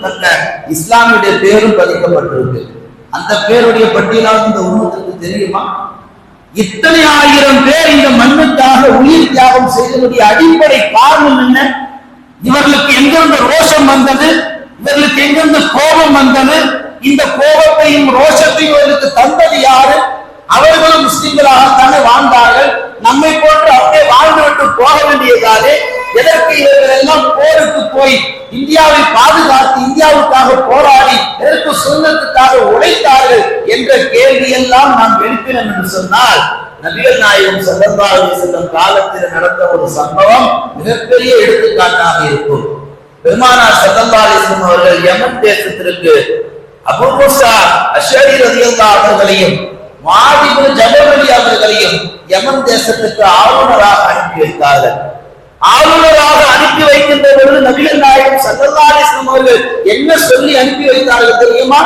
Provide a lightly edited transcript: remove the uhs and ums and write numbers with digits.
மட்டுமல்ல இஸ்லாமுடைய பேரும் பதிக்கப்பட்டிருக்கு. அந்த பேருடைய பட்டியலாவது இந்த உம்மத்துக்கு தெரியுமா? இத்தனை ஆயிரம் பேர் இந்த மண்ணுக்காக உயிர் தியாகம் செய்தனுடைய அடிப்படை காரணம் என்ன? இவர்களுக்கு எங்கிருந்து ரோஷம் வந்தது? இவர்களுக்கு எங்கிருந்து கோபம் வந்தது? இந்த கோபத்தையும் ரோஷத்தையும் இவர்களுக்கு தந்தது யாரு? அவர்களும் முஸ்லிம்களாகத்தானே வாழ்ந்தார்கள். நம்மை போன்று அப்படியே வாழ்ந்துவிட்டு போக வேண்டியதாலே எதற்கு இவர்கள் எல்லாம் போருக்கு போய் இந்தியாவை பாதுகாத்து இந்தியாவுக்காக போராடி எதற்கு சுதந்திரத்துக்காக உழைத்தார்கள் என்ற கேள்வியெல்லாம் நாம் எழுப்பினோம் என்று சொன்னால், நபிகள் நாயகம் ஸல்லல்லாஹு அலைஹி வஸல்லம் காலத்தில் நடந்த ஒரு சம்பவம் மிகப்பெரிய எடுத்துக்காட்டாக இருக்கும். பெருமானார் ஸல்லல்லாஹு அலைஹி வஸல்லம் அவர்கள் யமன் தேசத்திற்கு அபூ மூஸா அஷ்அரி ரலியல்லாஹு அவர்களையும் முஆத் இப்னு ஜபல் அவர்களையும் யமன் தேசத்துக்கு ஆளுநராக அனுப்பி வைத்தார்கள். ஆளுநராக அனுப்பி வைக்கின்ற பொழுது நபிகள் நாயகம் ஸல்லல்லாஹு அலைஹி வஸல்லம் அவர்கள் என்ன சொல்லி அனுப்பி வைத்தார்கள் தெரியுமா?